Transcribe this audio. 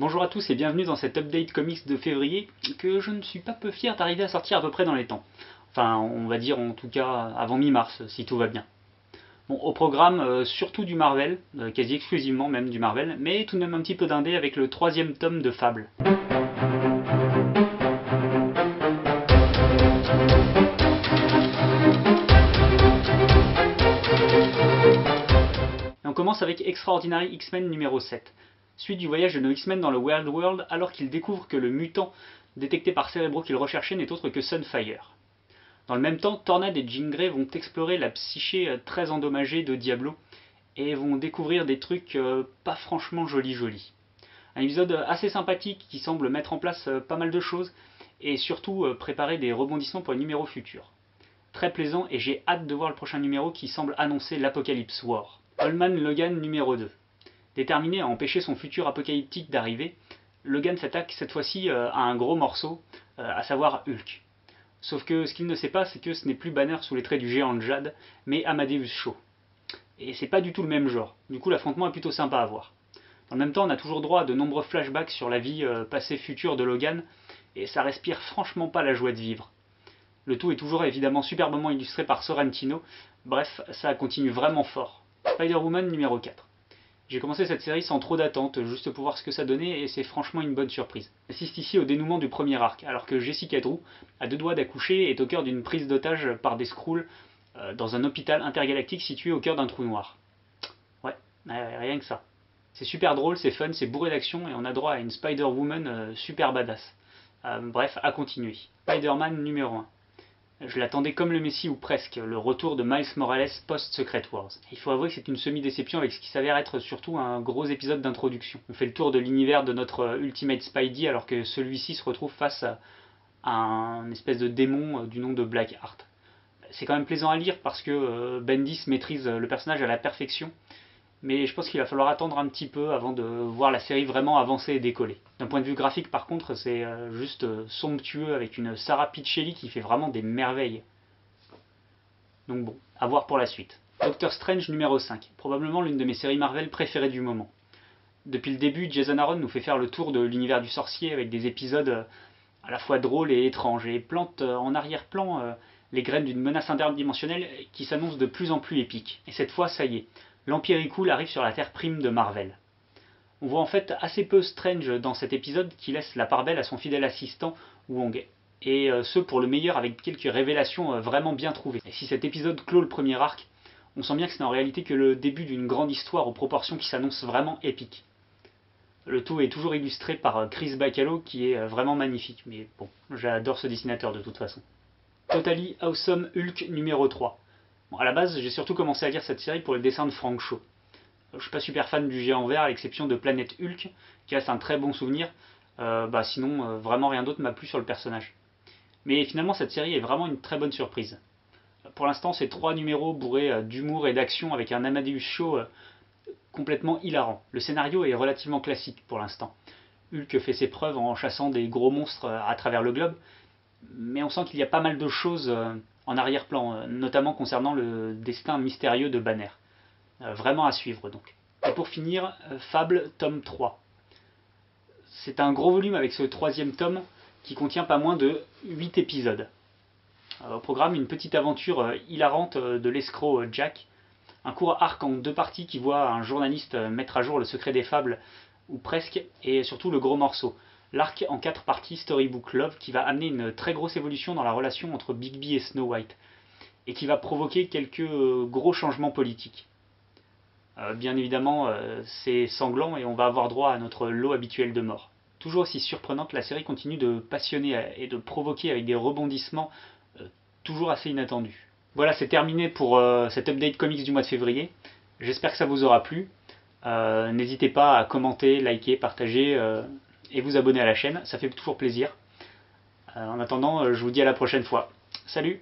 Bonjour à tous et bienvenue dans cet update comics de février que je ne suis pas peu fier d'arriver à sortir à peu près dans les temps. Enfin, on va dire en tout cas avant mi-mars, si tout va bien. Bon, au programme, surtout du Marvel, quasi exclusivement même du Marvel, mais tout de même un petit peu d'indé avec le troisième tome de Fable. Et on commence avec Extraordinary X-Men numéro 7. Suite du voyage de nos X-Men dans le Weird World alors qu'ils découvrent que le mutant détecté par Cerebro qu'ils recherchaient n'est autre que Sunfire. Dans le même temps, Tornade et Jean Grey vont explorer la psyché très endommagée de Diablo et vont découvrir des trucs pas franchement jolis. Un épisode assez sympathique qui semble mettre en place pas mal de choses et surtout préparer des rebondissements pour les numéros futurs. Très plaisant et j'ai hâte de voir le prochain numéro qui semble annoncer l'Apocalypse War. Holman Logan numéro 2. Déterminé à empêcher son futur apocalyptique d'arriver, Logan s'attaque cette fois-ci à un gros morceau, à savoir Hulk. Sauf que ce qu'il ne sait pas, c'est que ce n'est plus Banner sous les traits du géant de Jade, mais Amadeus Cho. Et c'est pas du tout le même genre, du coup l'affrontement est plutôt sympa à voir. Dans le même temps, on a toujours droit à de nombreux flashbacks sur la vie passée-future de Logan, et ça respire franchement pas la joie de vivre. Le tout est toujours évidemment superbement illustré par Sorrentino, bref, ça continue vraiment fort. Spider-Woman numéro 4. J'ai commencé cette série sans trop d'attente, juste pour voir ce que ça donnait, et c'est franchement une bonne surprise. J'assiste ici au dénouement du premier arc, alors que Jessica Drew, à deux doigts d'accoucher, est au cœur d'une prise d'otage par des Skrulls dans un hôpital intergalactique situé au cœur d'un trou noir. Ouais, rien que ça. C'est super drôle, c'est fun, c'est bourré d'action, et on a droit à une Spider-Woman super badass. Bref, à continuer. Spider-Man numéro 1. Je l'attendais comme le Messie ou presque, le retour de Miles Morales post-Secret Wars. Il faut avouer que c'est une semi-déception avec ce qui s'avère être surtout un gros épisode d'introduction. On fait le tour de l'univers de notre Ultimate Spidey alors que celui-ci se retrouve face à un espèce de démon du nom de Blackheart. C'est quand même plaisant à lire parce que Bendis maîtrise le personnage à la perfection, mais je pense qu'il va falloir attendre un petit peu avant de voir la série vraiment avancer et décoller. D'un point de vue graphique, par contre, c'est juste somptueux avec une Sarah Pichelli qui fait vraiment des merveilles. Donc bon, à voir pour la suite. Doctor Strange numéro 5, probablement l'une de mes séries Marvel préférées du moment. Depuis le début, Jason Aaron nous fait faire le tour de l'univers du sorcier avec des épisodes à la fois drôles et étranges, et plante en arrière-plan les graines d'une menace interdimensionnelle qui s'annonce de plus en plus épique. Et cette fois, ça y est, l'Empire Ikul arrive sur la Terre prime de Marvel. On voit en fait assez peu Strange dans cet épisode qui laisse la part belle à son fidèle assistant Wong. Et ce pour le meilleur avec quelques révélations vraiment bien trouvées. Et si cet épisode clôt le premier arc, on sent bien que c'est en réalité que le début d'une grande histoire aux proportions qui s'annoncent vraiment épiques. Le tout est toujours illustré par Chris Bachalo qui est vraiment magnifique, mais bon, j'adore ce dessinateur de toute façon. Totally Awesome Hulk numéro 3. Bon, à la base, j'ai surtout commencé à lire cette série pour le dessin de Frank Shaw. Je suis pas super fan du géant vert à l'exception de Planète Hulk, qui reste un très bon souvenir. Sinon, vraiment rien d'autre m'a plu sur le personnage. Mais finalement, cette série est vraiment une très bonne surprise. Pour l'instant, c'est 3 numéros bourrés d'humour et d'action avec un Amadeus Cho complètement hilarant. Le scénario est relativement classique pour l'instant. Hulk fait ses preuves en chassant des gros monstres à travers le globe, mais on sent qu'il y a pas mal de choses en arrière-plan, notamment concernant le destin mystérieux de Banner. Vraiment à suivre donc. Et pour finir, Fable tome 3. C'est un gros volume avec ce troisième tome qui contient pas moins de 8 épisodes. Au programme, une petite aventure hilarante de l'escroc Jack, un court arc en 2 parties qui voit un journaliste mettre à jour le secret des fables, ou presque, et surtout le gros morceau. L'arc en 4 parties Storybook Love qui va amener une très grosse évolution dans la relation entre Bigby et Snow White, et qui va provoquer quelques gros changements politiques. Bien évidemment, c'est sanglant et on va avoir droit à notre lot habituel de morts. Toujours aussi surprenante, la série continue de passionner et de provoquer avec des rebondissements toujours assez inattendus. Voilà, c'est terminé pour cet update comics du mois de février. J'espère que ça vous aura plu. N'hésitez pas à commenter, liker, partager et vous abonner à la chaîne, ça fait toujours plaisir. En attendant, je vous dis à la prochaine fois. Salut!